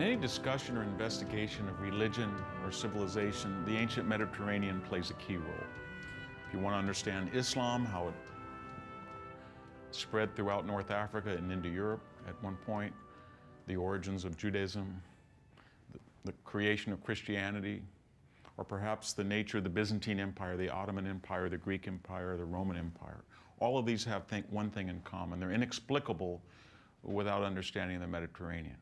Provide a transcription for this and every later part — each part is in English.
In any discussion or investigation of religion or civilization, the ancient Mediterranean plays a key role. If you want to understand Islam, how it spread throughout North Africa and into Europe at one point, the origins of Judaism, the creation of Christianity, or perhaps the nature of the Byzantine Empire, the Ottoman Empire, the Greek Empire, the Roman Empire. All of these have one thing in common. They're inexplicable without understanding the Mediterranean.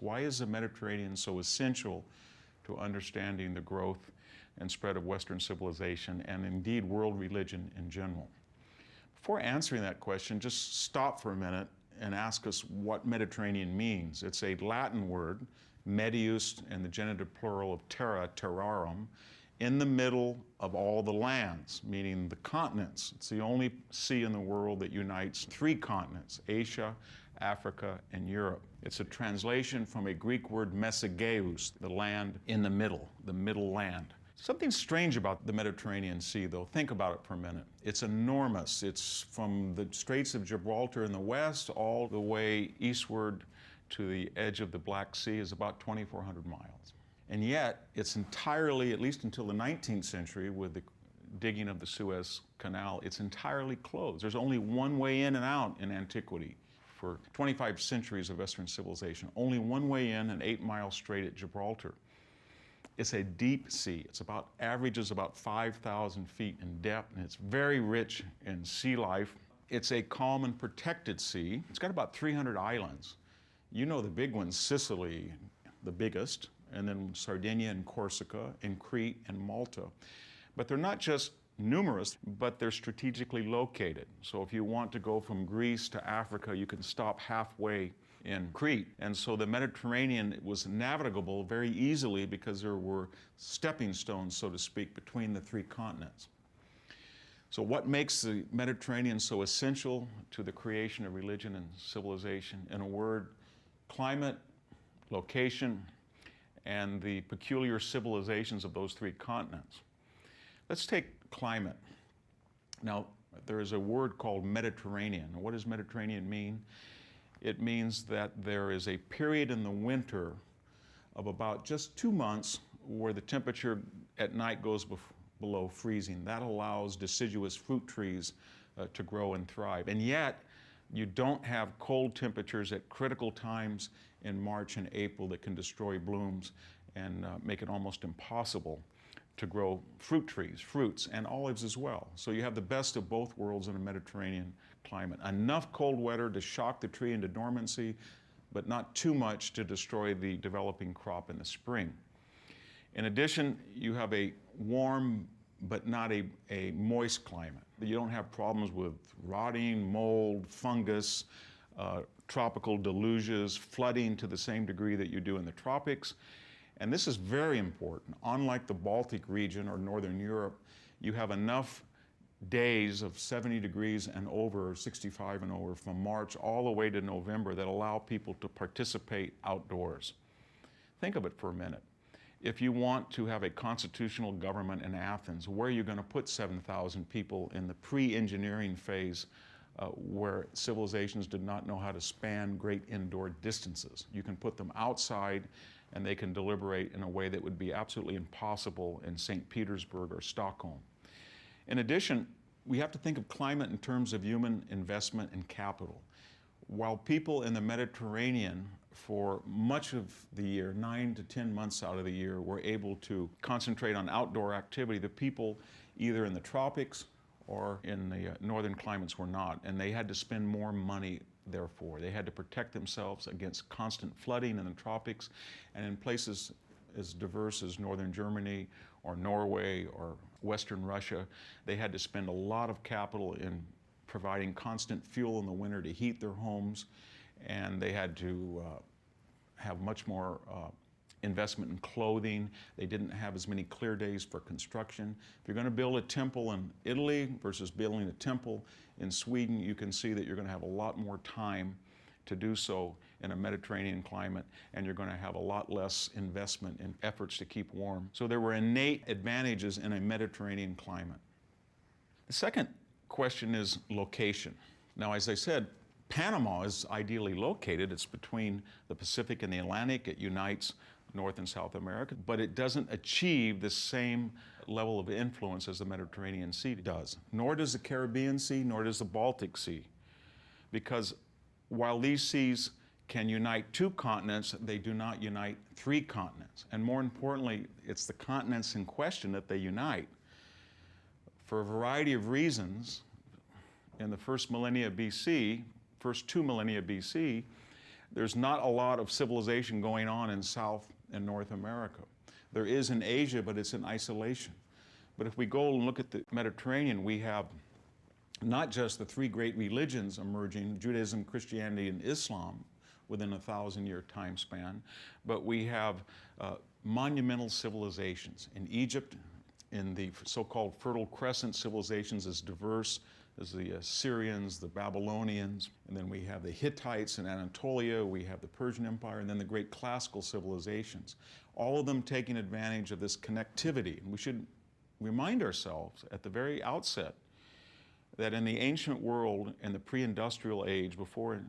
Why is the Mediterranean so essential to understanding the growth and spread of Western civilization and indeed world religion in general? Before answering that question, just stop for a minute and ask us what Mediterranean means. It's a Latin word, medius, and the genitive plural of terra, terrarum, in the middle of all the lands, meaning the continents. It's the only sea in the world that unites three continents, Asia, Africa, and Europe. It's a translation from a Greek word mesogeus, the land in the middle land. Something strange about the Mediterranean Sea, though. Think about it for a minute. It's enormous. It's from the Straits of Gibraltar in the west all the way eastward to the edge of the Black Sea is about 2,400 miles. And yet, it's entirely, at least until the 19th century, with the digging of the Suez Canal, it's entirely closed. There's only one way in and out in antiquity. For 25 centuries of Western civilization, only one way in, an 8-mile strait at Gibraltar. It's a deep sea. Averages about 5,000 feet in depth, and it's very rich in sea life. It's a calm and protected sea. It's got about 300 islands. You know the big ones, Sicily, the biggest, and then Sardinia and Corsica, and Crete and Malta. But they're not just numerous, but they're strategically located. So if you want to go from Greece to Africa, you can stop halfway in Crete. And so the Mediterranean was navigable very easily because there were stepping stones, so to speak, between the three continents. So what makes the Mediterranean so essential to the creation of religion and civilization? In a word, climate, location, and the peculiar civilizations of those three continents. Let's take climate. Now, there is a word called Mediterranean. What does Mediterranean mean? It means that there is a period in the winter of about just 2 months where the temperature at night goes below freezing. That allows deciduous fruit trees to grow and thrive. And yet, you don't have cold temperatures at critical times in March and April that can destroy blooms and make it almost impossible to grow fruit trees, fruits, and olives as well. So you have the best of both worlds in a Mediterranean climate. Enough cold weather to shock the tree into dormancy, but not too much to destroy the developing crop in the spring. In addition, you have a warm but not a moist climate. You don't have problems with rotting, mold, fungus, tropical deluges, flooding to the same degree that you do in the tropics. And this is very important. Unlike the Baltic region or Northern Europe, you have enough days of 70 degrees and over, 65 and over, from March all the way to November that allow people to participate outdoors. Think of it for a minute. If you want to have a constitutional government in Athens, where are you going to put 7,000 people in the pre-engineering phase where civilizations did not know how to span great indoor distances? You can put them outside and they can deliberate in a way that would be absolutely impossible in St. Petersburg or Stockholm. In addition, we have to think of climate in terms of human investment and capital. While people in the Mediterranean for much of the year, 9 to 10 months out of the year, were able to concentrate on outdoor activity, the people either in the tropics or in the northern climates were not, and they had to spend more money therefore. They had to protect themselves against constant flooding in the tropics, and in places as diverse as northern Germany or Norway or western Russia, they had to spend a lot of capital in providing constant fuel in the winter to heat their homes, and they had to have much more investment in clothing. They didn't have as many clear days for construction. If you're going to build a temple in Italy versus building a temple in Sweden, you can see that you're going to have a lot more time to do so in a Mediterranean climate, and you're going to have a lot less investment in efforts to keep warm. So there were innate advantages in a Mediterranean climate. The second question is location. Now, as I said, Panama is ideally located. It's between the Pacific and the Atlantic. It unites North and South America, but it doesn't achieve the same level of influence as the Mediterranean Sea does. Nor does the Caribbean Sea, nor does the Baltic Sea. Because while these seas can unite two continents, they do not unite three continents. And more importantly, it's the continents in question that they unite. For a variety of reasons, in the first millennia BC, first 2 millennia BC, there's not a lot of civilization going on in South and North America. There is in Asia, but it's in isolation. But if we go and look at the Mediterranean, we have not just the three great religions emerging, Judaism, Christianity, and Islam, within a 1,000-year time span, but we have monumental civilizations. In Egypt, in the so-called Fertile Crescent, civilizations as diverse as the Assyrians, the Babylonians, and then we have the Hittites in Anatolia, we have the Persian Empire, and then the great classical civilizations. All of them taking advantage of this connectivity. And we should remind ourselves at the very outset that in the ancient world, in the pre-industrial age, before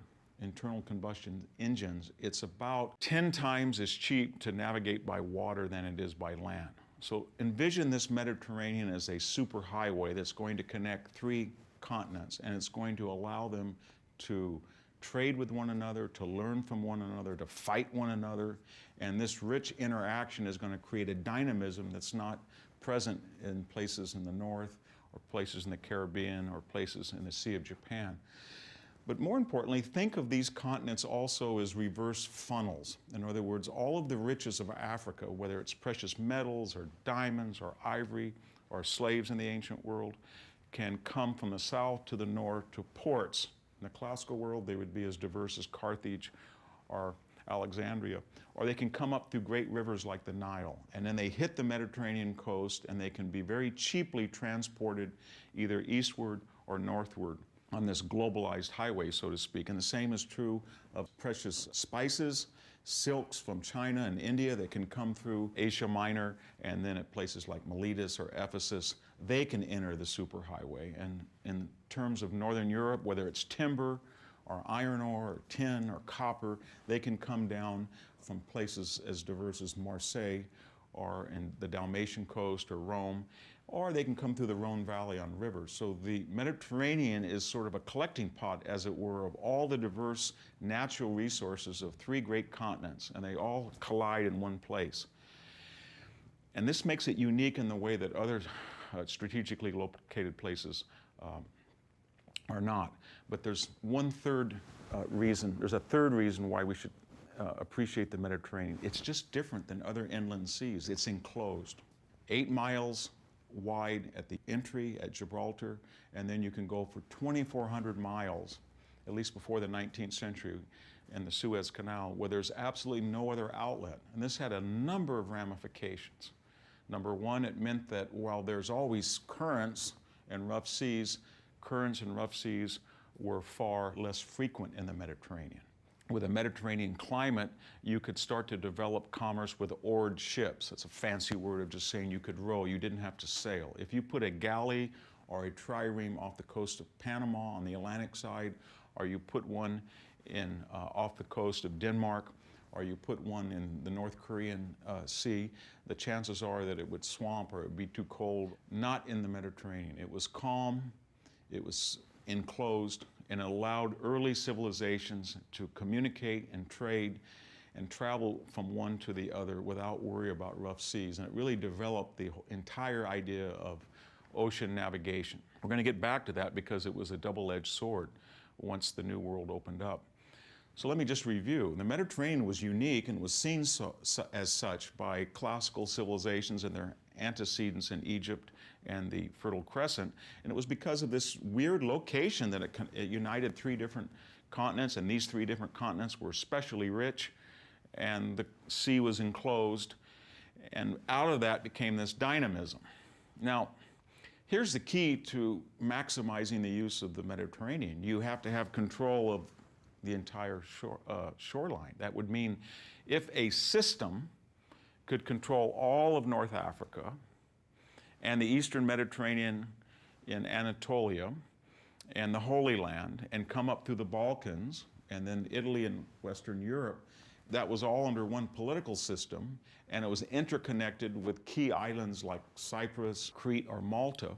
internal combustion engines, it's about 10 times as cheap to navigate by water than it is by land. So envision this Mediterranean as a superhighway that's going to connect three continents, and it's going to allow them to trade with one another, to learn from one another, to fight one another, and this rich interaction is going to create a dynamism that's not present in places in the north, or places in the Caribbean, or places in the Sea of Japan. But more importantly, think of these continents also as reverse funnels. In other words, all of the riches of Africa, whether it's precious metals or diamonds or ivory or slaves in the ancient world, can come from the south to the north to ports. In the classical world, they would be as diverse as Carthage or Alexandria, or they can come up through great rivers like the Nile, and then they hit the Mediterranean coast, and they can be very cheaply transported either eastward or northward on this globalized highway, so to speak. And the same is true of precious spices, silks from China and India that can come through Asia Minor, and then at places like Miletus or Ephesus, they can enter the superhighway. And in terms of Northern Europe, whether it's timber or iron ore or tin or copper, they can come down from places as diverse as Marseille or in the Dalmatian coast or Rome, or they can come through the Rhone Valley on rivers. So the Mediterranean is sort of a collecting pot, as it were, of all the diverse natural resources of three great continents, and they all collide in one place. And this makes it unique in the way that other strategically located places are not. But there's one third reason, there's a third reason why we should appreciate the Mediterranean. It's just different than other inland seas. It's enclosed. 8 miles wide at the entry at Gibraltar, and then you can go for 2,400 miles, at least before the 19th century, in the Suez Canal, where there's absolutely no other outlet. And this had a number of ramifications. Number one, it meant that while there's always currents and rough seas, currents and rough seas were far less frequent in the Mediterranean. With a Mediterranean climate, you could start to develop commerce with oared ships. That's a fancy word of just saying you could row. You didn't have to sail. If you put a galley or a trireme off the coast of Panama on the Atlantic side, or you put one in off the coast of Denmark, or you put one in the North Korean Sea, the chances are that it would swamp or it would be too cold. Not in the Mediterranean. It was calm, it was enclosed, and it allowed early civilizations to communicate and trade and travel from one to the other without worry about rough seas. And it really developed the entire idea of ocean navigation. We're going to get back to that because it was a double-edged sword once the New World opened up. So let me just review. The Mediterranean was unique and was seen as such by classical civilizations and their antecedents in Egypt and the Fertile Crescent. And it was because of this weird location that it united three different continents, and these three different continents were especially rich, and the sea was enclosed, and out of that became this dynamism. Now, here's the key to maximizing the use of the Mediterranean. You have to have control of the entire shoreline. That would mean if a system could control all of North Africa and the Eastern Mediterranean in Anatolia, and the Holy Land and come up through the Balkans and then Italy and Western Europe. That was all under one political system, and it was interconnected with key islands like Cyprus, Crete, or Malta.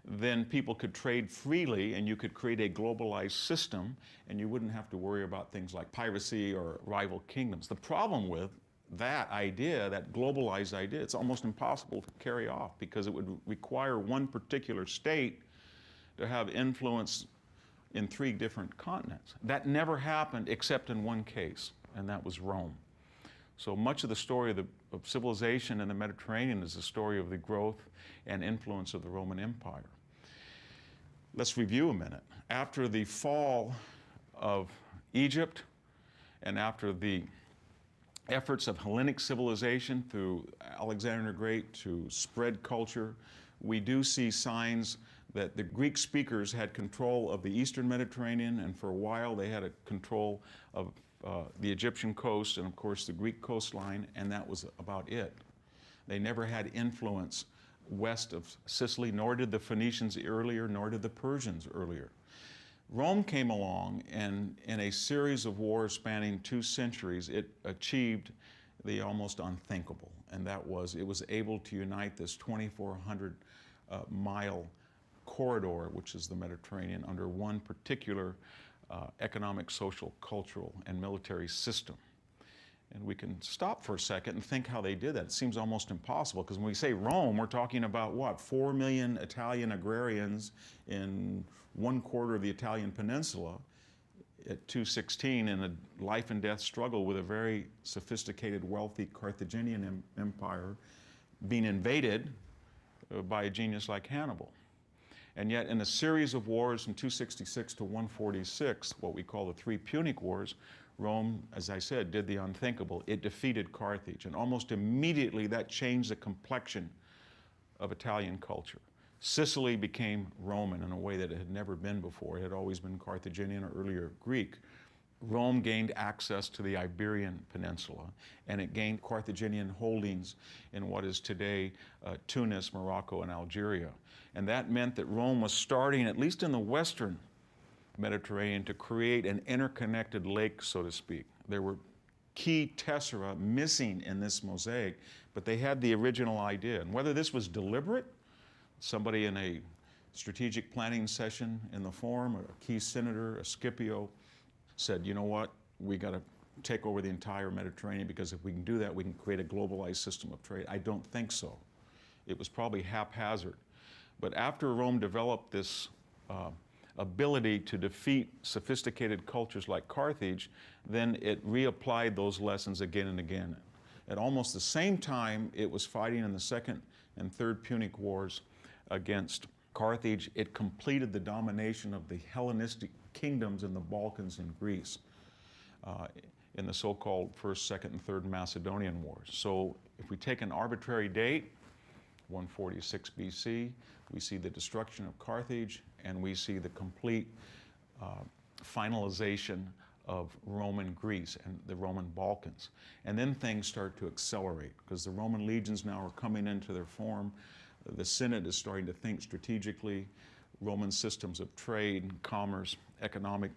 Then people could trade freely, and you could create a globalized system, and you wouldn't have to worry about things like piracy or rival kingdoms. The problem with that idea, that globalized idea, it's almost impossible to carry off because it would require one particular state to have influence in 3 different continents. That never happened except in one case, and that was Rome. So much of the story of civilization in the Mediterranean is the story of the growth and influence of the Roman Empire. Let's review a minute. After the fall of Egypt and after the efforts of Hellenic civilization through Alexander the Great to spread culture, we do see signs that the Greek speakers had control of the Eastern Mediterranean, and for a while they had a control of the Egyptian coast and of course the Greek coastline, and that was about it. They never had influence west of Sicily, nor did the Phoenicians earlier, nor did the Persians earlier. Rome came along, and in a series of wars spanning 2 centuries, it achieved the almost unthinkable, and that was it was able to unite this 2,400 mile corridor, which is the Mediterranean, under one particular economic, social, cultural, and military system. And we can stop for a second and think how they did that. It seems almost impossible, because when we say Rome, we're talking about what? 4 million Italian agrarians in 1/4 of the Italian peninsula at 216 in a life and death struggle with a very sophisticated, wealthy Carthaginian empire being invaded by a genius like Hannibal. And yet in a series of wars from 266 to 146, what we call the 3 Punic Wars, Rome, as I said, did the unthinkable. It defeated Carthage, and almost immediately that changed the complexion of Italian culture. Sicily became Roman in a way that it had never been before. It had always been Carthaginian or earlier Greek. Rome gained access to the Iberian Peninsula, and it gained Carthaginian holdings in what is today Tunis, Morocco, and Algeria. And that meant that Rome was starting, at least in the Western Mediterranean, to create an interconnected lake, so to speak. There were key tessera missing in this mosaic, but they had the original idea. And whether this was deliberate, somebody in a strategic planning session in the Forum, or a key senator, a Scipio, said, you know what, we got to take over the entire Mediterranean, because if we can do that, we can create a globalized system of trade. I don't think so. It was probably haphazard. But after Rome developed this ability to defeat sophisticated cultures like Carthage, then it reapplied those lessons again and again. At almost the same time it was fighting in the Second and Third Punic Wars against Carthage, it completed the domination of the Hellenistic kingdoms in the Balkans and Greece in the so-called First, Second, and Third Macedonian Wars. So if we take an arbitrary date, 146 BC, we see the destruction of Carthage, and we see the complete finalization of Roman Greece and the Roman Balkans. And then things start to accelerate, because the Roman legions now are coming into their form. The Senate is starting to think strategically. Roman systems of trade, commerce, economic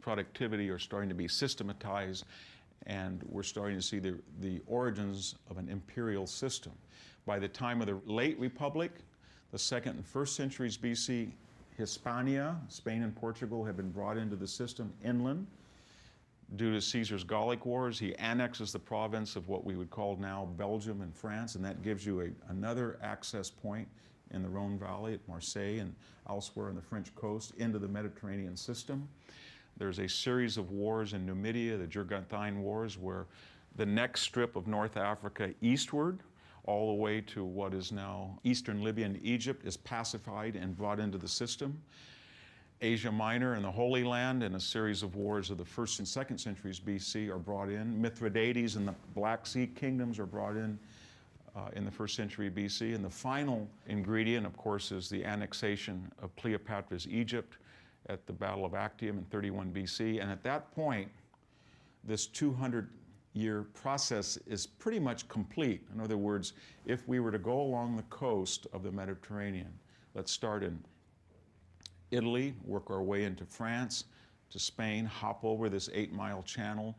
productivity are starting to be systematized, and we're starting to see the origins of an imperial system. By the time of the late Republic, the 2nd and 1st centuries BC, Hispania, Spain and Portugal, have been brought into the system inland. Due to Caesar's Gallic Wars, he annexes the province of what we would call now Belgium and France, and that gives you another access point in the Rhone Valley at Marseille and elsewhere on the French coast into the Mediterranean system. There's a series of wars in Numidia, the Jurgantine Wars, where the next strip of North Africa eastward, all the way to what is now eastern Libya and Egypt, is pacified and brought into the system. Asia Minor and the Holy Land, in a series of wars of the 1st and 2nd centuries BC, are brought in. Mithridates and the Black Sea kingdoms are brought in the 1st century BC. And the final ingredient, of course, is the annexation of Cleopatra's Egypt at the Battle of Actium in 31 BC. And at that point, this 200-year process is pretty much complete. In other words, if we were to go along the coast of the Mediterranean, let's start in Italy, work our way into France, to Spain, hop over this 8-mile channel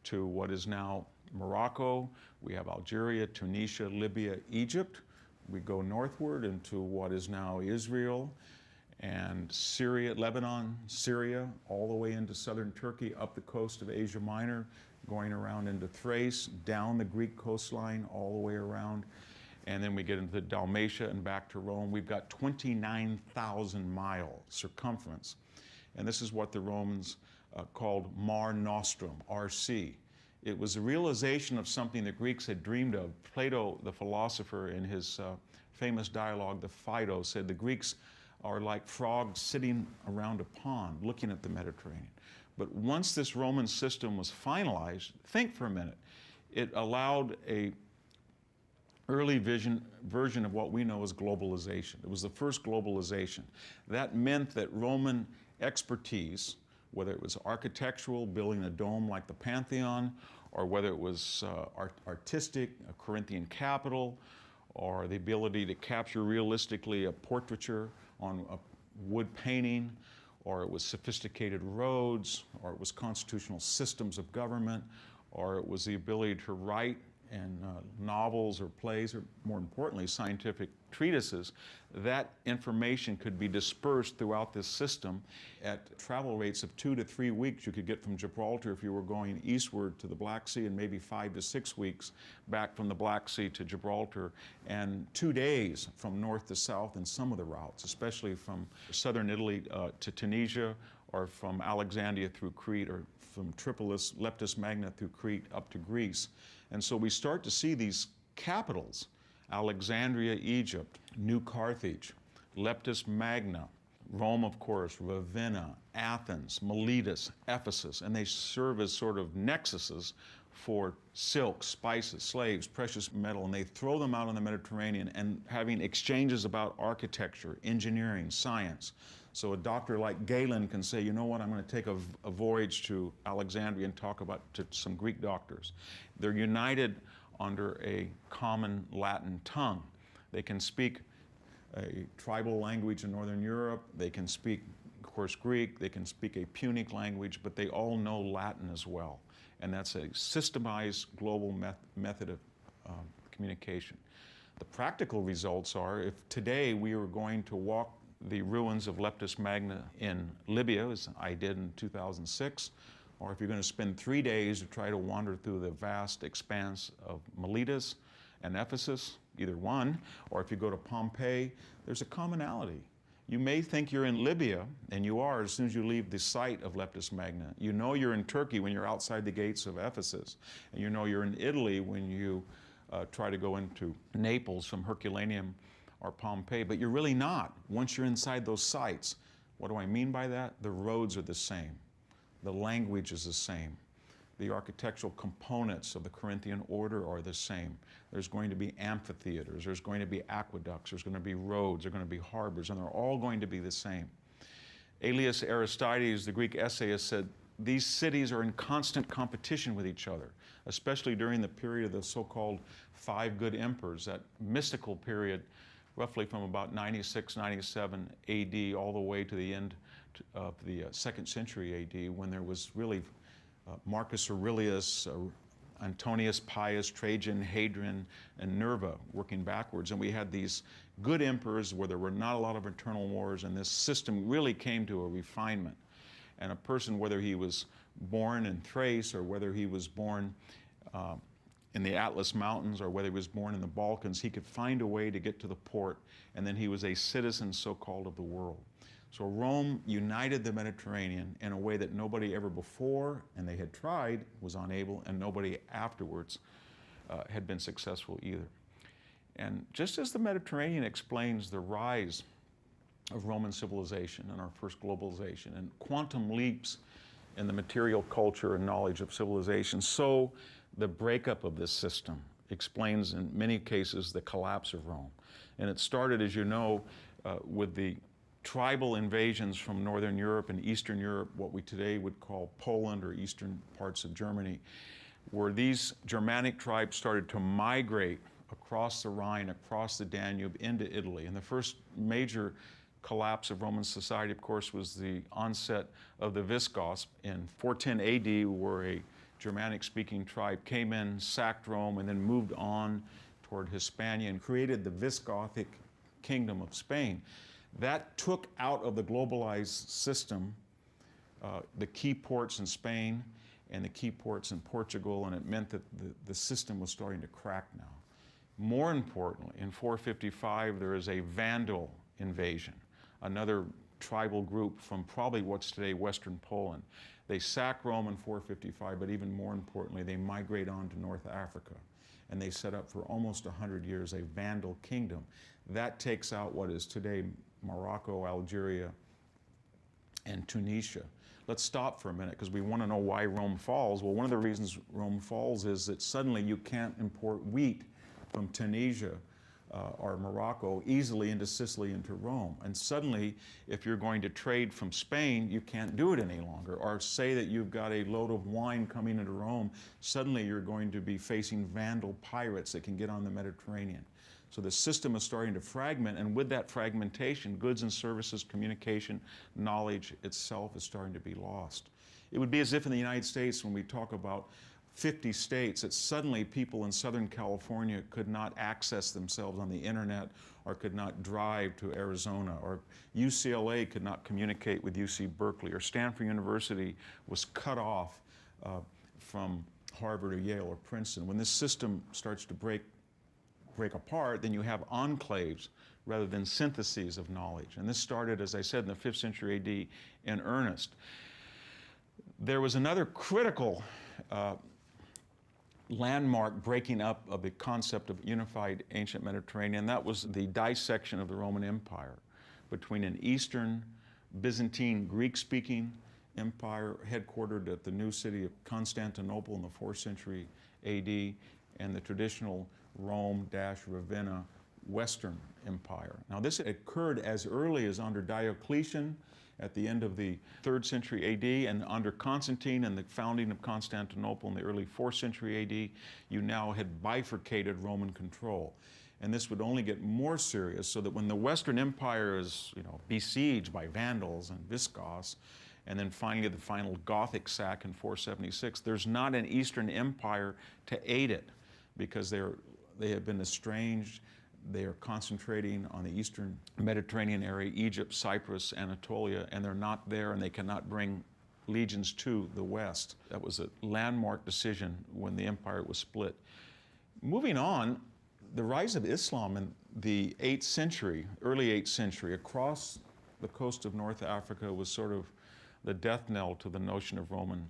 to what is now Morocco. We have Algeria, Tunisia, Libya, Egypt. We go northward into what is now Israel and Syria, Lebanon, Syria, all the way into southern Turkey, up the coast of Asia Minor, going around into Thrace, down the Greek coastline, all the way around. And then we get into Dalmatia and back to Rome. We've got 29,000 mile circumference. And this is what the Romans called Mare Nostrum, RC. It was a realization of something the Greeks had dreamed of. Plato, the philosopher, in his famous dialogue, the Phaedo, said the Greeks are like frogs sitting around a pond looking at the Mediterranean. But once this Roman system was finalized, think for a minute, it allowed a early version of what we know as globalization. It was the first globalization. That meant that Roman expertise, whether it was architectural, building a dome like the Pantheon, or whether it was artistic, a Corinthian capital, or the ability to capture realistically a portraiture on a wood painting, or it was sophisticated roads, or it was constitutional systems of government, or it was the ability to write in novels or plays, or more importantly, scientific treatises, that information could be dispersed throughout this system at travel rates of 2 to 3 weeks. You could get from Gibraltar if you were going eastward to the Black Sea, and maybe 5 to 6 weeks back from the Black Sea to Gibraltar, and 2 days from north to south in some of the routes, especially from southern Italy to Tunisia, or from Alexandria through Crete, or from Tripolis, Leptis Magna through Crete up to Greece. And so we start to see these capitals, Alexandria, Egypt, New Carthage, Leptis Magna, Rome, of course, Ravenna, Athens, Miletus, Ephesus, and they serve as sort of nexuses for silk, spices, slaves, precious metal, and they throw them out on the Mediterranean and having exchanges about architecture, engineering, science. So a doctor like Galen can say, you know what, I'm going to take a voyage to Alexandria and talk to some Greek doctors. They're united under a common Latin tongue. They can speak a tribal language in Northern Europe. They can speak, of course, Greek. They can speak a Punic language, but they all know Latin as well. And that's a systemized global method of communication. The practical results are, if today we were going to walk the ruins of Leptis Magna in Libya, as I did in 2006, or if you're going to spend 3 days to try to wander through the vast expanse of Miletus and Ephesus, either one, or if you go to Pompeii, there's a commonality. You may think you're in Libya, and you are as soon as you leave the site of Leptis Magna. You know you're in Turkey when you're outside the gates of Ephesus, and you know you're in Italy when you try to go into Naples from Herculaneum or Pompeii, but you're really not once you're inside those sites. What do I mean by that? The roads are the same. The language is the same. The architectural components of the Corinthian order are the same. There's going to be amphitheaters, there's going to be aqueducts, there's going to be roads, there's going to be harbors, and they're all going to be the same. Aelius Aristides, the Greek essayist, said these cities are in constant competition with each other, especially during the period of the so-called 5 good emperors, that mystical period roughly from about 96, 97 AD all the way to the end of the 2nd century AD, when there was really Marcus Aurelius, Antonius Pius, Trajan, Hadrian, and Nerva working backwards. And we had these good emperors where there were not a lot of internal wars, and this system really came to a refinement. And a person, whether he was born in Thrace or whether he was born in the Atlas Mountains or whether he was born in the Balkans, he could find a way to get to the port, and then he was a citizen, so-called, of the world. So Rome united the Mediterranean in a way that nobody ever before, and they had tried, was unable, and nobody afterwards had been successful either. And just as the Mediterranean explains the rise of Roman civilization and our first globalization and quantum leaps in the material culture and knowledge of civilization, so the breakup of this system explains in many cases the collapse of Rome. And it started, as you know, with the tribal invasions from Northern Europe and Eastern Europe, what we today would call Poland or eastern parts of Germany, where these Germanic tribes started to migrate across the Rhine, across the Danube into Italy. And the first major collapse of Roman society, of course, was the onset of the Visigoths in 410 AD, where a Germanic-speaking tribe came in, sacked Rome, and then moved on toward Hispania and created the Visigothic kingdom of Spain. That took out of the globalized system the key ports in Spain and the key ports in Portugal, and it meant that the system was starting to crack now. More importantly, in 455, there is a Vandal invasion, another tribal group from probably what's today Western Poland. They sack Rome in 455, but even more importantly, they migrate on to North Africa, and they set up for almost 100 years a Vandal kingdom. That takes out what is today Morocco, Algeria, and Tunisia. Let's stop for a minute because we want to know why Rome falls. Well, one of the reasons Rome falls is that suddenly you can't import wheat from Tunisia or Morocco easily into Sicily, into Rome. And suddenly, if you're going to trade from Spain, you can't do it any longer. Or say that you've got a load of wine coming into Rome, suddenly you're going to be facing Vandal pirates that can get on the Mediterranean. So the system is starting to fragment, and with that fragmentation, goods and services, communication, knowledge itself is starting to be lost. It would be as if in the United States, when we talk about 50 states, that suddenly people in Southern California could not access themselves on the internet or could not drive to Arizona, or UCLA could not communicate with UC Berkeley, or Stanford University was cut off from Harvard or Yale or Princeton. When this system starts to break apart, then you have enclaves rather than syntheses of knowledge. And this started, as I said, in the 5th century AD in earnest. There was another critical landmark breaking up of the concept of unified ancient Mediterranean. That was the dissection of the Roman Empire between an Eastern Byzantine Greek-speaking empire headquartered at the new city of Constantinople in the 4th century AD, and the traditional Rome-Ravenna Western Empire. Now, this occurred as early as under Diocletian at the end of the 3rd century AD, and under Constantine and the founding of Constantinople in the early 4th century AD, you now had bifurcated Roman control. And this would only get more serious, so that when the Western Empire is, besieged by Vandals and Visigoths, and then finally the final Gothic sack in 476, there's not an Eastern Empire to aid it, because they have been estranged. They are concentrating on the Eastern Mediterranean area, Egypt, Cyprus, Anatolia, and they're not there, and they cannot bring legions to the West. That was a landmark decision when the empire was split. Moving on, the rise of Islam in the 8th century, early 8th century, across the coast of North Africa was sort of the death knell to the notion of Roman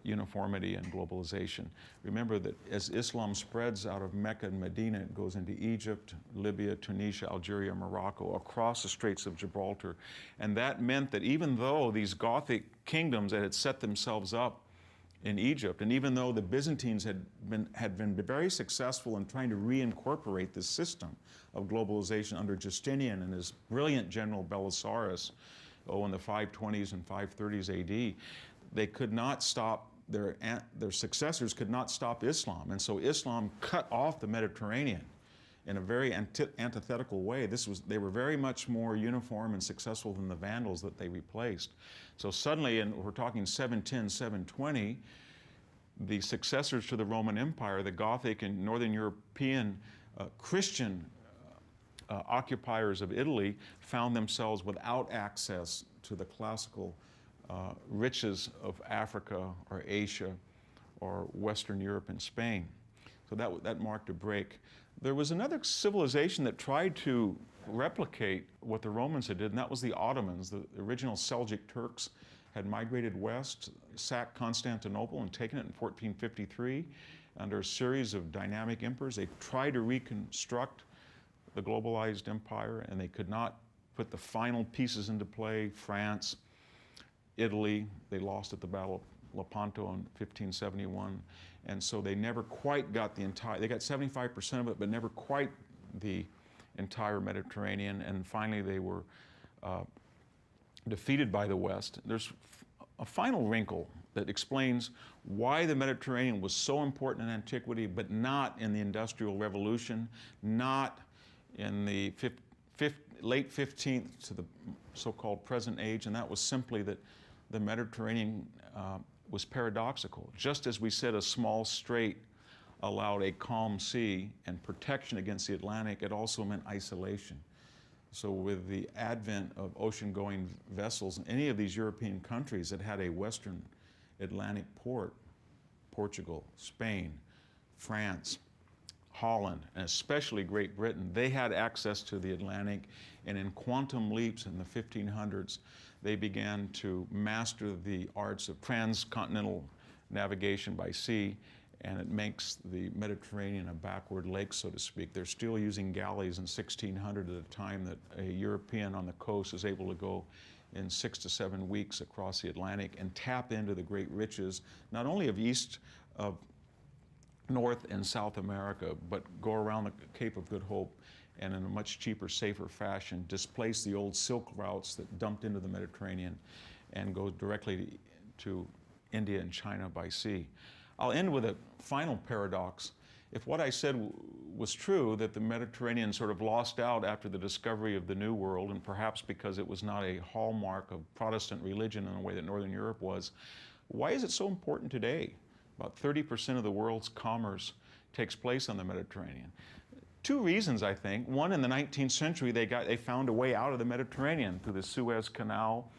uniformity and globalization. Remember that as Islam spreads out of Mecca and Medina, it goes into Egypt, Libya, Tunisia, Algeria, Morocco, across the Straits of Gibraltar. And that meant that even though these Gothic kingdoms that had set themselves up in Egypt, and even though the Byzantines had been very successful in trying to reincorporate this system of globalization under Justinian and his brilliant general Belisarius, in the 520s and 530s AD, they could not stop, their successors could not stop Islam. And so Islam cut off the Mediterranean in a very antithetical way. They were very much more uniform and successful than the Vandals that they replaced. So suddenly, and we're talking 710, 720, the successors to the Roman Empire, the Gothic and Northern European Christian occupiers of Italy, found themselves without access to the classical riches of Africa or Asia or Western Europe and Spain. So that marked a break. There was another civilization that tried to replicate what the Romans had did, and that was the Ottomans. The original Seljuk Turks had migrated west, sacked Constantinople and taken it in 1453 under a series of dynamic emperors. They tried to reconstruct the globalized empire, and they could not put the final pieces into play. France, Italy, they lost at the Battle of Lepanto in 1571, and so they never quite got they got 75% of it, but never quite the entire Mediterranean, and finally they were defeated by the West. There's a final wrinkle that explains why the Mediterranean was so important in antiquity, but not in the Industrial Revolution, not in the late 15th to the so-called present age, and that was simply that the Mediterranean was paradoxical. Just as we said a small strait allowed a calm sea and protection against the Atlantic, it also meant isolation. So with the advent of ocean-going vessels, any of these European countries that had a western Atlantic port, Portugal, Spain, France, Holland, and especially Great Britain, they had access to the Atlantic, and in quantum leaps in the 1500s, they began to master the arts of transcontinental navigation by sea, and it makes the Mediterranean a backward lake, so to speak. They're still using galleys in 1600 at a time that a European on the coast is able to go in 6 to 7 weeks across the Atlantic and tap into the great riches, not only of North and South America, but go around the Cape of Good Hope and in a much cheaper, safer fashion, displace the old silk routes that dumped into the Mediterranean and go directly to India and China by sea. I'll end with a final paradox. If what I said was true, that the Mediterranean sort of lost out after the discovery of the New World, and perhaps because it was not a hallmark of Protestant religion in the way that Northern Europe was, why is it so important today? About 30% of the world's commerce takes place on the Mediterranean. Two reasons, I think. One, in the 19th century, they found a way out of the Mediterranean through the Suez Canal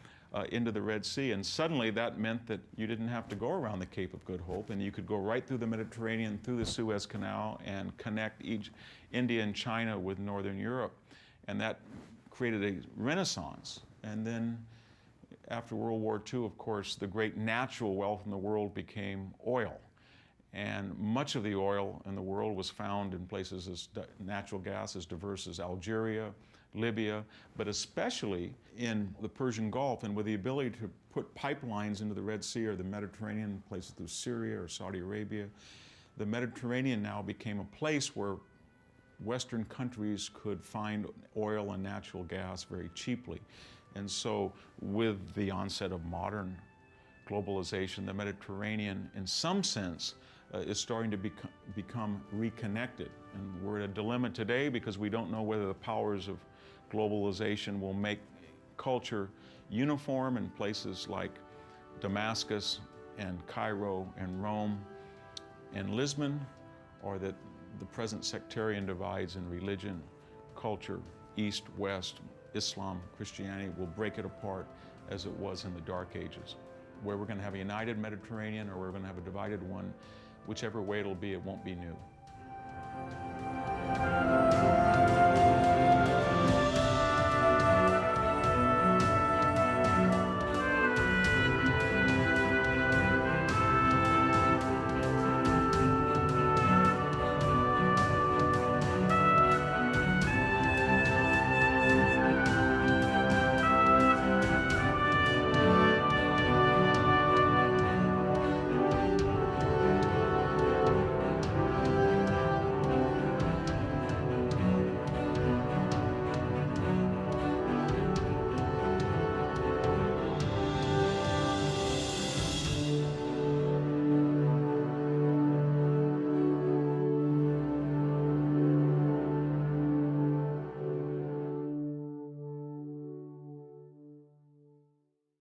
into the Red Sea, and suddenly that meant that you didn't have to go around the Cape of Good Hope, and you could go right through the Mediterranean, through the Suez Canal, and connect India and China with Northern Europe. And that created a renaissance. And then after World War II, of course, the great natural wealth in the world became oil. And much of the oil in the world was found in places as natural gas as diverse as Algeria, Libya, but especially in the Persian Gulf, and with the ability to put pipelines into the Red Sea or the Mediterranean, places through Syria or Saudi Arabia, the Mediterranean now became a place where Western countries could find oil and natural gas very cheaply. And so with the onset of modern globalization, the Mediterranean, in some sense, is starting to become reconnected. And we're at a dilemma today because we don't know whether the powers of globalization will make culture uniform in places like Damascus and Cairo and Rome and Lisbon, or that the present sectarian divides in religion, culture, East, West, Islam, Christianity will break it apart as it was in the Dark Ages. Where we're going to have a united Mediterranean or we're going to have a divided one, whichever way it'll be, it won't be new.